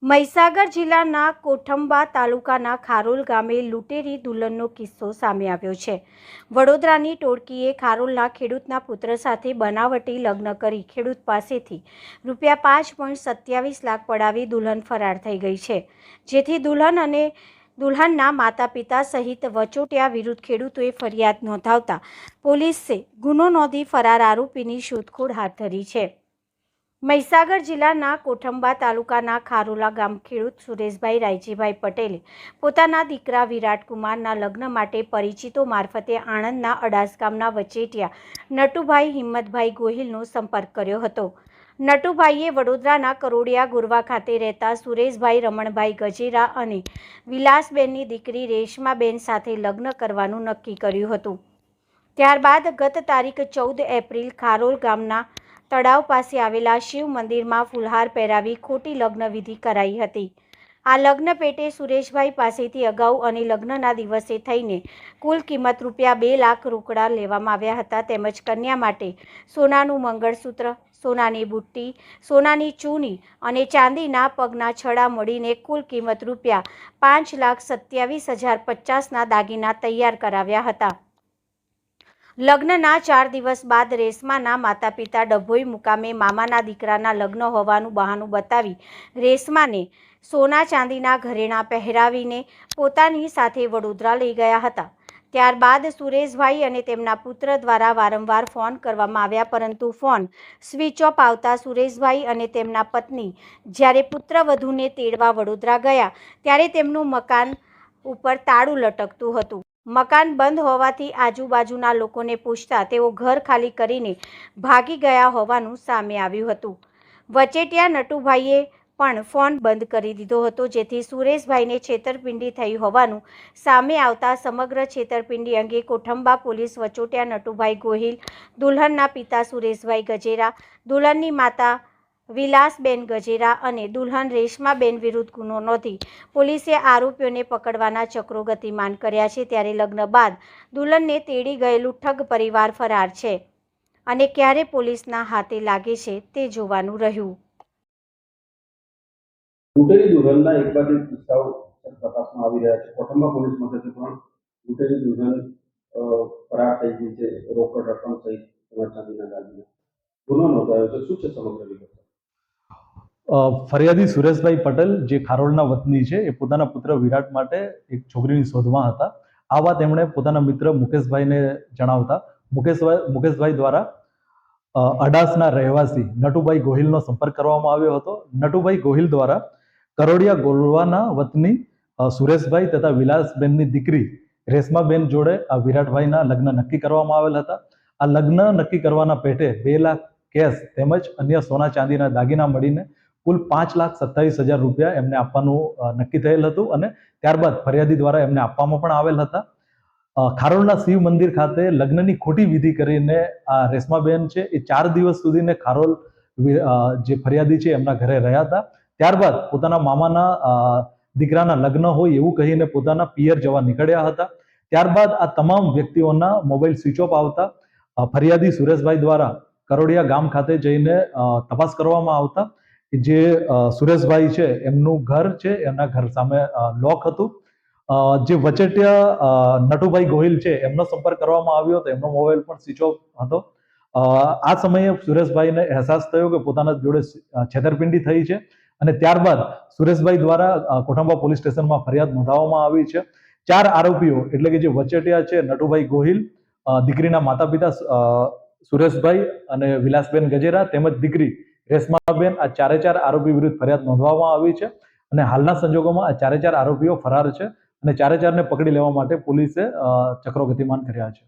મહીસાગર જિલ્લાના કોઠંબા તાલુકાના ખારોલ ગામે લૂંટેરી દુલ્હનનો કિસ્સો સામે આવ્યો છે। વડોદરાની ટોળકીએ ખારોલના ખેડૂતના પુત્ર સાથે બનાવટી લગ્ન કરી ખેડૂત પાસેથી ₹5.27 લાખ પડાવી દુલ્હન ફરાર થઈ ગઈ છે, જેથી દુલ્હન અને દુલ્હનના માતા પિતા સહિત વચોટિયા વિરુદ્ધ ખેડૂતોએ ફરિયાદ નોંધાવતા પોલીસે ગુનો નોંધી ફરાર આરોપીની શોધખોળ હાથ ધરી છે। મહીસાગર જિલ્લાના કોઠંબા તાલુકાના ખારોલા ગામ ખેડૂત સુરેશભાઈ રાયજીભાઈ પટેલે પોતાના દીકરા વિરાટકુમારના લગ્ન માટે પરિચિતો મારફતે આણંદના અડાસ ગામના વચેટિયા નટુભાઈ હિંમતભાઈ ગોહિલનો સંપર્ક કર્યો હતો। નટુભાઈએ વડોદરાના કરોડિયા ગુરવા ખાતે રહેતા સુરેશભાઈ રમણભાઈ ગજેરા અને વિલાસબેનની દીકરી રેશમાબેન સાથે લગ્ન કરવાનું નક્કી કર્યું હતું। ત્યારબાદ ગત તારીખ 14 એપ્રિલ ખારોલ ગામના તળાવ પાસે આવેલા શિવ મંદિરમાં ફુલહાર પહેરાવી ખોટી લગ્ન વિધિ કરાઈ હતી। આ લગ્ન પેટે સુરેશભાઈ પાસેથી અગાઉ અને લગ્નના દિવસે થઈને કુલ કિંમત ₹2 લાખ રોકડા લેવામાં આવ્યા હતા, તેમજ કન્યા માટે સોનાનું મંગળસૂત્ર, સોનાની બુટ્ટી, સોનાની ચૂની અને ચાંદીના પગના છડા મળીને કુલ કિંમત ₹5,27,050ના દાગીના તૈયાર કરાવ્યા હતા। લગ્નના 4 દિવસ બાદ રેશમાના માતા પિતા ડભોઈ મુકામે મામાના દીકરાના લગ્ન હોવાનું બહાનું બતાવી રેશમાને સોના ચાંદીના ઘરેણાં પહેરાવીને પોતાની સાથે વડોદરા લઈ ગયા હતા। ત્યારબાદ સુરેશભાઈ અને તેમના પુત્ર દ્વારા વારંવાર ફોન કરવામાં આવ્યા, પરંતુ ફોન સ્વિચ ઓફ આવતા સુરેશભાઈ અને તેમના પત્ની જ્યારે પુત્રવધૂને તેડવા વડોદરા ગયા ત્યારે તેમનું મકાન ઉપર તાળું લટકતું હતું। મકાન બંધ હોવાથી આજુબાજુના લોકોને પૂછતા તેઓ ઘર ખાલી કરીને ભાગી ગયા હોવાનું સામે આવ્યું હતું। વચેટિયા નટુભાઈએ પણ ફોન બંધ કરી દીધો હતો, જેથી સુરેશભાઈને છેતરપિંડી થઈ હોવાનું સામે આવતા સમગ્ર છેતરપિંડી અંગે કોઠંબા પોલીસ વચોટિયા નટુભાઈ ગોહિલ, દુલ્હનના પિતા સુરેશભાઈ ગજેરા, દુલ્હનની માતા વિલાસબેન ગજેરા અને દુલ્હન રેશમાબેન વિરુદ્ધ ગુનો નોંધી પોલીસે આરોપીઓને પકડવાના ચક્રો ગતિમાન કર્યા છે। ત્યારે લગ્ન બાદ દુલ્હનને તેડી ગયેલું ઠગ પરિવાર ફરાર છે અને ક્યારે પોલીસના હાથે લાગે છે તે જોવાનું રહ્યું। લૂંટેરી દુલ્હનના એકાધિક કિસ્સાઓ તપાસમાં આવી રહ્યા છે। કોઠંબા પોલીસ મથકે પણ લૂંટેરી દુલ્હન ફરાર થઈ ગઈ છે, રોકડ રકમ સહિત ચાંદીના દાગીના ગુનો નોંધાયો છે। શું છે સમગ્ર વિગત? ફરિયાદી સુરેશભાઈ પટેલ જે ખારોલના વતની છે, એ પોતાના પુત્ર વિરાટ માટે એક છોકરીની શોધમાં હતા। આ વાત એમણે પોતાના મિત્ર મુકેશભાઈને જણાવતા મુકેશભાઈ દ્વારા અડાસના રહેવાસી નટુભાઈ ગોહિલનો સંપર્ક કરવામાં આવ્યો હતો। નટુભાઈ ગોહિલ દ્વારા કરોડિયા ગોરવાના વતની સુરેશભાઈ તથા વિલાસબેનની દીકરી રેશમાબેન જોડે આ વિરાટભાઈના લગ્ન નક્કી કરવામાં આવેલ હતા। આ લગ્ન નક્કી કરવાના પેટે 2 લાખ કેશ તેમજ અન્ય સોના ચાંદીના દાગીના મળીને કુલ ₹5,27,000 એમને આપવાનું નક્કી થયેલ હતું અને ત્યારબાદ ફરિયાદી દ્વારા એમને આપવામાં પણ આવેલ હતા। ખારોલના શિવ મંદિર ખાતે લગ્નની ખોટી વિધિ કરીને આ રેશમાબેન છે એ 4 દિવસ સુધીને ખારોલ જે ફરિયાદી છે એમના ઘરે રહ્યા હતા। ત્યારબાદ પોતાના મામાના દીકરાના લગ્ન હોય એવું કહીને પોતાના પિયર જવા નીકળ્યા હતા। ત્યારબાદ આ તમામ વ્યક્તિઓના મોબાઈલ સ્વિચ ઓફ આવતા ફરિયાદી સુરેશભાઈ દ્વારા કરોડિયા ગામ ખાતે જઈને તપાસ કરવામાં આવતા જે સુરેશભાઈ છે એમનું ઘર છે, એમના ઘર સામે લોક હતું। જે વચેટિયા નટુભાઈ ગોહિલ છે એમનો સંપર્ક કરવામાં આવ્યો હતો, એમનો મોબાઈલ પણ સ્વિચ ઓફ હતો। આ સમયે સુરેશભાઈને અહેસાસ થયો કે પોતાના જોડે છેતરપિંડી થઈ છે અને ત્યારબાદ સુરેશભાઈ દ્વારા કોઠંબા પોલીસ સ્ટેશનમાં ફરિયાદ નોંધાવવામાં આવી છે। 4 આરોપીઓ એટલે કે જે વચેટિયા છે નટુભાઈ ગોહિલ, દીકરીના માતા પિતા સુરેશભાઈ અને વિલાસબેન ગજેરા તેમજ દીકરી રેશમાબેન, આ 4 આરોપી વિરુદ્ધ ફરિયાદ નોંધવામાં આવી છે અને હાલના સંજોગોમાં આ 4 આરોપીઓ ફરાર છે અને 4ને પકડી લેવા માટે પોલીસે ચક્રો ગતિમાન કર્યા છે।